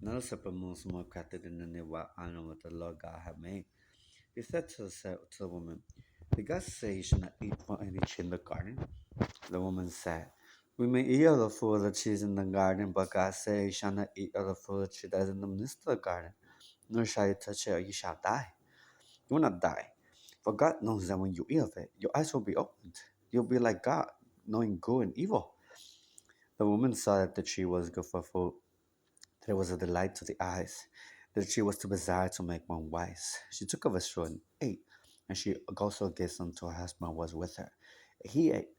Not a separate moon more crafted than any wild animal that the Lord God had made. He said to the woman, did God say you should not eat from any tree in the garden? The woman said, we may eat of the fruit of the trees in the garden, but God said you shall not eat of the fruit of the tree that is in the midst of the garden, nor shall you touch it or you shall die. You will not die. For God knows that when you eat of it, your eyes will be opened. You'll be like God, knowing good and evil. The woman saw that the tree was good for food, that it was a delight to the eyes, that the tree was to desire to make one wise. She took of its fruit and ate, and she also gave some to her husband who was with her. He ate.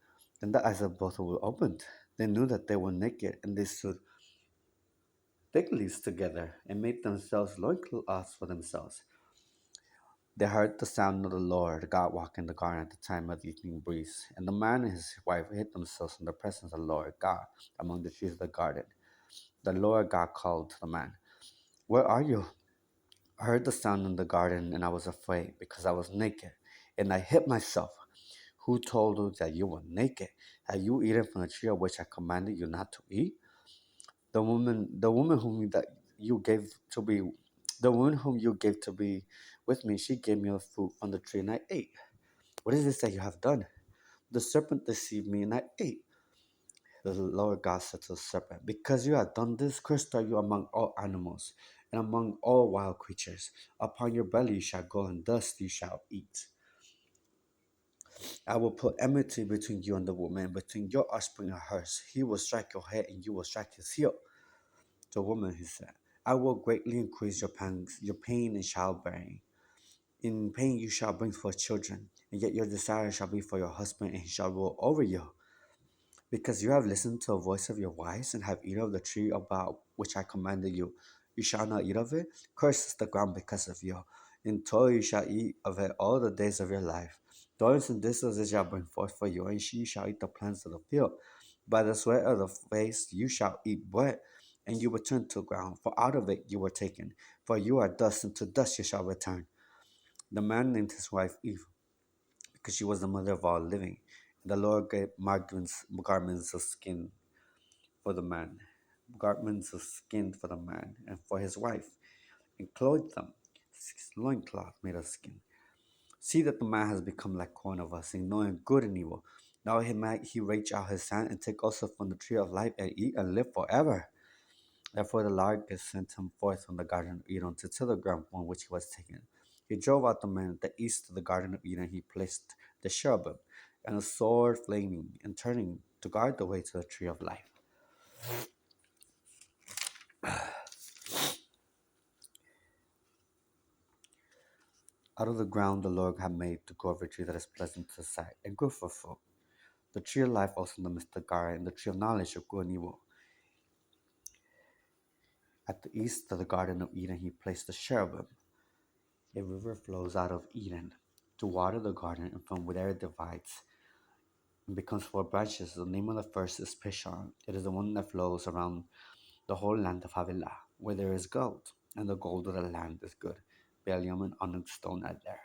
Then the eyes of both were opened. They knew that they were naked, and they sewed fig leaves together and made themselves loincloths for themselves. They heard the sound of the Lord God walking in the garden at the time of the evening breeze, and the man and his wife hid themselves in the presence of the Lord God among the trees of the garden. The Lord God called to the man, where are you? I heard the sound in the garden, and I was afraid because I was naked, and I hid myself. Who told you that you were naked? Have you eaten from the tree of which I commanded you not to eat? The woman whom that you gave to be, the woman whom you gave to be with me, she gave me a fruit from the tree, and I ate. What is this that you have done? The serpent deceived me, and I ate. The Lord God said to the serpent, because you have done this, cursed are you among all animals, and among all wild creatures. Upon your belly you shall go, and dust you shall eat. I will put enmity between you and the woman, between your offspring and hers. He will strike your head, and you will strike his heel. The woman, he said, I will greatly increase your pangs, your pain in childbearing. In pain you shall bring forth children, and yet your desire shall be for your husband, and he shall rule over you. Because you have listened to the voice of your wives, and have eaten of the tree about which I commanded you, you shall not eat of it. Cursed is the ground because of you. In toil you shall eat of it all the days of your life. Thorns and thistles it shall bring forth for you, and she shall eat the plants of the field. By the sweat of the face you shall eat bread, and you return to ground, for out of it you were taken. For you are dust, and to dust you shall return. The man named his wife Eve, because she was the mother of all living. The Lord gave garments of skin for the man, garments of skin for the man, and for his wife, and clothed them, loincloth made of skin. See that the man has become like one of us, in knowing good and evil. Now he might he reach out his hand and take also from the tree of life and eat and live forever. Therefore the Lord God sent him forth from the garden of Eden to till the ground from which he was taken. He drove out the man at the east of the garden of Eden. He placed the cherubim and a sword flaming and turning to guard the way to the tree of life. Out of the ground the Lord had made to grow every tree that is pleasant to the sight and good for fruit. The tree of life also in the midst of the garden, and the tree of knowledge of good and evil. At the east of the garden of Eden he placed the cherubim. A river flows out of Eden to water the garden, and from there it divides and becomes four branches. The name of the first is Pishon. It is the one that flows around the whole land of Havilah, where there is gold, and the gold of the land is good. Bdellium and onyx stone are there.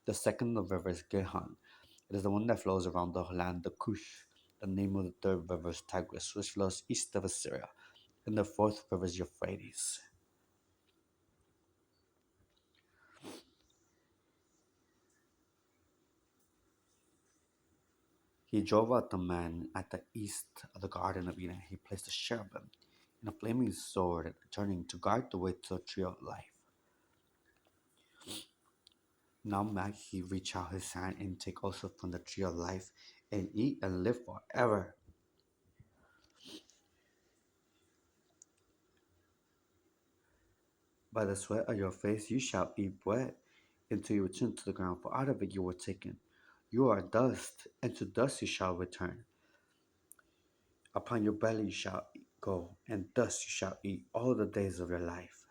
The second of the river is Gihon. It is the one that flows around the land of Cush. The name of the third river is Tigris, which flows east of Assyria. And the fourth river is Euphrates. He drove out the man at the east of the Garden of Eden. He placed a cherubim and a flaming sword turning to guard the way to the tree of life. Now might he reach out his hand and take also from the tree of life and eat and live forever. By the sweat of your face you shall eat bread until you return to the ground, for out of it you were taken. You are dust, and to dust you shall return. Upon your belly you shall go, and dust you shall eat all the days of your life.